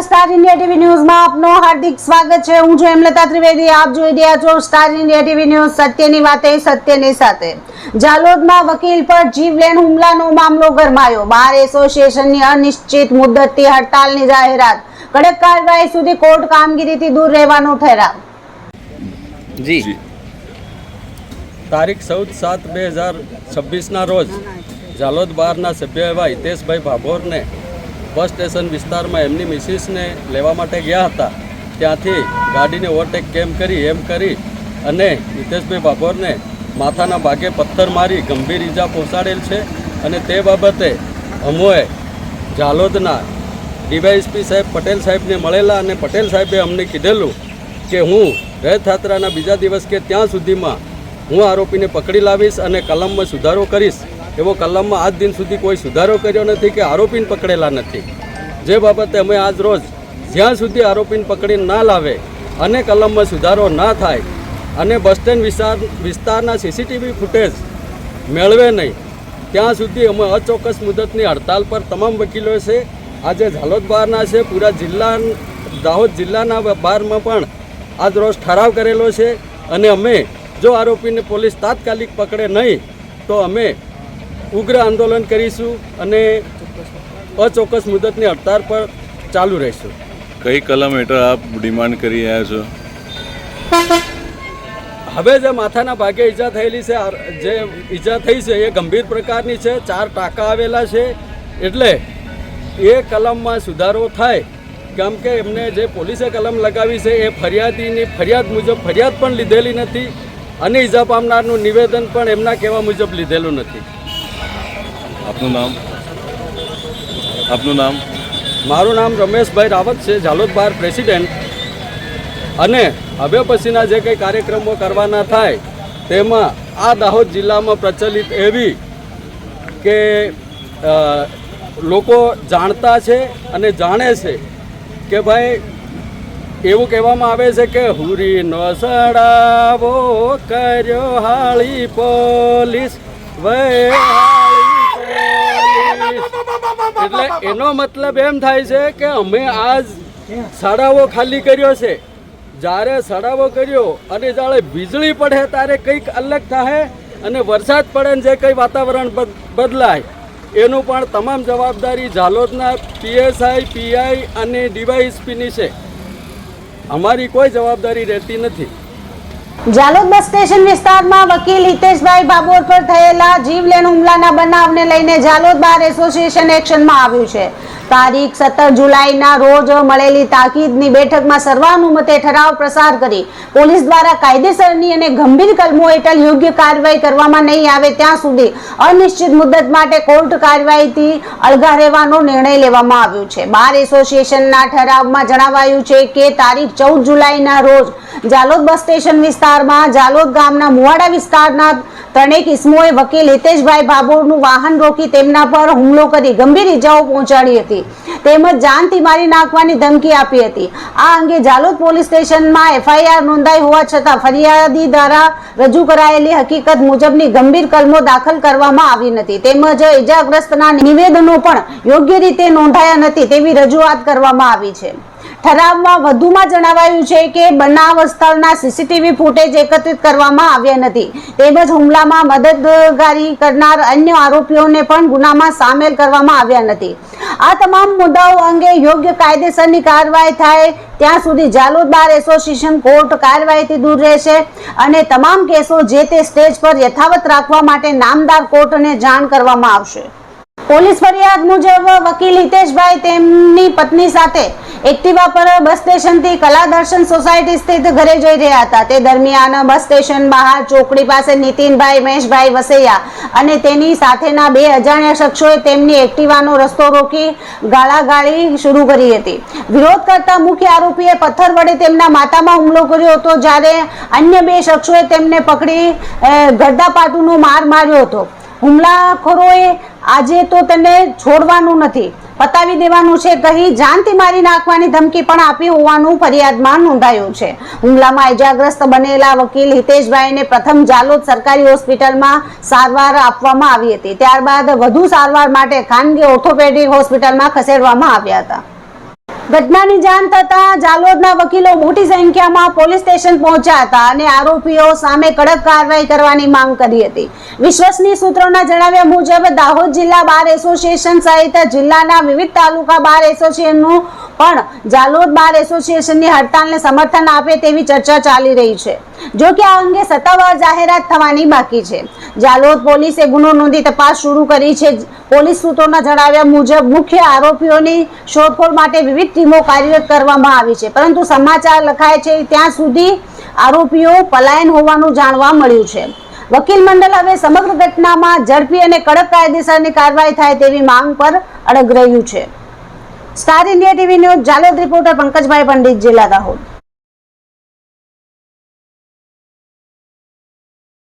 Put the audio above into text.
નમસ્કાર, star India TV ન્યૂઝમાં આપનું હાર્દિક સ્વાગત છે। હું છું હેમલતા ત્રિવેદી, આપ જોઈ રહ્યા છો સ્ટાર ઇન્ડિયા ટીવી ન્યૂઝ। સત્યની વાતે સત્યની સાથે। જાલોદમાં વકીલ પર જીવલેણ હુમલાનો મામલો ગરમાયો। બાર એસોસિએશનની અનિશ્ચિત મુદ્દતથી હડતાલની જાહેરાત। કડક કાર્યવાહી સુધી કોર્ટ કામગીરીથી દૂર રહેવાનો ઠરાવ। જી તારીખ 14/7/2026ના રોજ જાલોદ બારના સભ્ય એવા હિતેશભાઈ ભાભોરને બસ સ્ટેશન વિસ્તારમાં એમની મિસિસને લેવા માટે ગયા હતા। ત્યાંથી ગાડીને ઓવરટેક એમ કરી અને હિતેશભાઈ ભાભોરને માથાના ભાગે પથ્થર મારી ગંભીર ઈજા પહોંચાડેલ છે। અને તે બાબતે અમોએ જાલોદના ડીવાયએસપી સાહેબ પટેલ સાહેબને મળેલા અને પટેલ સાહેબે અમને કીધેલું કે હું રથયાત્રાના બીજા દિવસ કે ત્યાં સુધીમાં હું આરોપીને પકડી લાવીશ અને કલમમાં સુધારો કરીશ। એવો કલમમાં આજ દિન સુધી કોઈ સુધારો કર્યો નથી કે આરોપીને પકડેલા નથી। જે બાબતે અમે આજ રોજ જ્યાં સુધી આરોપીને પકડી ના લાવે અને કલમમાં સુધારો ના થાય અને બસ સ્ટેન્ડ વિસ્તારના સીસીટીવી ફૂટેજ મેળવે નહીં ત્યાં સુધી અમે અચોક્કસ મુદતની હડતાલ પર તમામ વકીલો છે। આજે જાલોદ બહારના છે, પૂરા જિલ્લા દાહોદ જિલ્લાના બહારમાં પણ આજ રોજ ઠરાવ કરેલો છે। અને અમે જો આરોપીને પોલીસ તાત્કાલિક પકડે નહીં તો અમે ઉગ્ર આંદોલન કરીશું અને અચોક્કસ મુદતની હડતાળ પર ચાલુ રહીશું। કઈ કલમ હેઠળ આપ ડિમાન્ડ કરી રહ્યા છો? હવે જે માથાના ભાગે ઈજા થયેલી છે, જે ઈજા થઈ છે એ ગંભીર પ્રકારની છે, 4 ટાંકા આવેલા છે। એટલે એ કલમમાં સુધારો થાય, કેમ કે એમને જે પોલીસે કલમ લગાવી છે એ ફરિયાદીની ફરિયાદ મુજબ ફરિયાદ પણ લીધેલી નથી અને ઈજા પામનારનું નિવેદન પણ એમના કહેવા મુજબ લીધેલું નથી। આપનું નામ? મારું નામ રમેશભાઈ રાવત છે, જાલોદ બાર પ્રેસિડેન્ટ। અને હવે પછીના જે કંઈ કાર્યક્રમો કરવાના થાય તેમાં આ દાહોદ જિલ્લામાં પ્રચલિત એવી કે લોકો જાણતા છે અને જાણે છે કે ભાઈ એવું કહેવામાં આવે છે કે હુરીનો સડાવો કર્યો હાળી પોલીસ એટલે એનો મતલબ એમ થાય છે કે અમે આજ સડાવો ખાલી કર્યો છે। જ્યારે સડાવો કર્યો અને જ્યારે વીજળી પડે ત્યારે કંઈક અલગ થાય અને વરસાદ પડે ને જે કંઈ વાતાવરણ બદલાય એનું પણ તમામ જવાબદારી જાલોદના પીએસઆઈ, પીઆઈ અને ડીવાયએસપીની છે। અમારી કોઈ જવાબદારી રહેતી નથી। જાલોદ બસ સ્ટેશન વિસ્તારમાં વકીલ હિતેશભાઈ ભાભોર પર થયેલા જીવલેણ હુમલાના બનાવને લઈને જાલોદ બાર એસોસિએશન એક્શનમાં આવ્યું છે। તારીખ 17 જુલાઈના રોજ મળેલી તાકીદની બેઠકમાં સર્વાનુમતે ઠરાવ પસાર કરી પોલીસ દ્વારા કાયદેસરની અને ગંભીર કલમો હેઠળ યોગ્ય કાર્યવાહી કરવામાં નહીં આવે ત્યાં સુધી અનિશ્ચિત મુદ્દત માટે કોર્ટ કાર્યવાહીથી અળગા રહેવાનો નિર્ણય લેવામાં આવ્યો છે। બાર એસોસિએશનના ઠરાવમાં જણાવાયું છે કે તારીખ 14 જુલાઈના રોજ જાલોદ બસ સ્ટેશન વિસ્તારમાં જાલોદ ગામના મુવાડા વિસ્તારના 3 ઇસમોએ વકીલ હિતેશભાઈ ભાભોરનું વાહન રોકી તેમના પર હુમલો કરી ગંભીર ઇજાઓ પહોંચાડી હતી તેમજ જાનથી મારી નાખવાની ધમકી આપી હતી। આ અંગે જાલોદ પોલીસ સ્ટેશનમાં એફઆઈઆર નોંધાઈ હોવા છતાં ફરિયાદી દ્વારા રજૂ કરાયેલી હકીકત મુજબની ગંભીર કલમો દાખલ કરવામાં આવી નથી તેમજ ઇજાગ્રસ્તના નિવેદનો પણ યોગ્ય રીતે નોંધાયા નથી તેવી રજૂઆત કરવામાં આવી છે। ઠરાવમાં વધુમાં જણાવાયું છે કે બનાવ સ્થળના સીસીટીવી ફૂટેજ એકત્રિત કરવામાં આવ્યા નથી તેમજ હુમલામાં મદદગારી કરનાર અન્ય આરોપીઓને પણ ગુનામાં સામેલ કરવામાં આવ્યા નથી। આ તમામ મુદ્દાઓ અંગે યોગ્ય કાયદેસરની કાર્યવાહી થાય ત્યાં સુધી જાલોદ બાર એસોસિએશન કોર્ટ કાર્યવાહીથી દૂર રહેશે અને તમામ કેસો જે તે સ્ટેજ પર યથાવત રાખવા માટે નામદાર કોર્ટને જાણ કરવામાં આવશે। પોલીસ ફરિયાદ મુજબ વકીલ હિતેશભાઈ તેમની પત્ની સાથે એક્ટિવા પર બસ સ્ટેશનથી કલા દર્શન સોસાયટી સ્થિત ઘરે જઈ રહ્યા હતા। તે દરમિયાન બસ સ્ટેશન બહાર ચોકડી પાસે નીતિનભાઈ મહેશભાઈ વસૈયા અને તેની સાથેના 2 અજાણ્યા શખ્સોએ તેમની એક્ટિવાનો રસ્તો રોકી ગાળાગાળી શરૂ કરી હતી। વિરોધ કરતા મુખ્ય આરોપીએ પથ્થર વડે તેમના માથામાં હુમલો કર્યો હતો જ્યારે અન્ય 2 શખ્સોએ તેમને પકડી ગરદાપાટુનો માર માર્યો હતો। હુમલાખોરોએ આજે તો તેને છોડવાનું નથી, પતાવી દેવાનું છે કહી જાનથી મારી નાખવાની ધમકી પણ આપી હોવાનું ફરિયાદમાં નોંધાયું છે। હુમલામાં ઇજાગ્રસ્ત બનેલા વકીલ હિતેશભાઈને પ્રથમ જાલોદ સરકારી હોસ્પિટલમાં સારવાર આપવામાં આવી હતી, ત્યારબાદ વધુ સારવાર માટે ખાનગી ઓર્થોપેડિક હોસ્પિટલમાં ખસેડવામાં આવ્યા હતા। ઘટનાની જાણ થતાં જાલોદના વકીલો મોટી સંખ્યામાં પોલીસ સ્ટેશન પહોંચ્યા હતા અને આરોપીઓ સામે કડક કાર્યવાહી કરવાની માંગ કરી હતી. વિશ્વસનીય સૂત્રોના જણાવ્યા મુજબ દાહોદ જિલ્લા બાર એસોસિએશન સહિત જિલ્લાના વિવિધ તાલુકા બાર એસોસિએશનનું પણ જાલોદ બાર એસોસિએશનની હડતાલને સમર્થન આપે તેવી ચર્ચા ચાલી રહી છે. જો કે આ અંગે સત્તાવાર જાહેરાત થવાની બાકી છે. જાલોદ પોલીસે ગુનો નોંધી તપાસ શરૂ કરી છે. પોલીસ સૂત્રોના જણાવ્યા મુજબ મુખ્ય આરોપીઓની શોધખોળ માટે વિવિધ ટીમો કાર્યરત કરવામાં આવી છે, પરંતુ સમાચાર લખાય છે ત્યાં સુધી આરોપીઓ પલાયન હોવાનું જાણવા મળ્યું છે. વકીલ મંડળ હવે સમગ્ર ઘટનામાં ઝડપી અને કડક કાયદેસરની કાર્યવાહી થાય તેવી માંગ પર અડગ રહ્યું છે. Star India TV news Jhalod reporter Pankajbhai Pandit, જિલ્લા દાહોદ.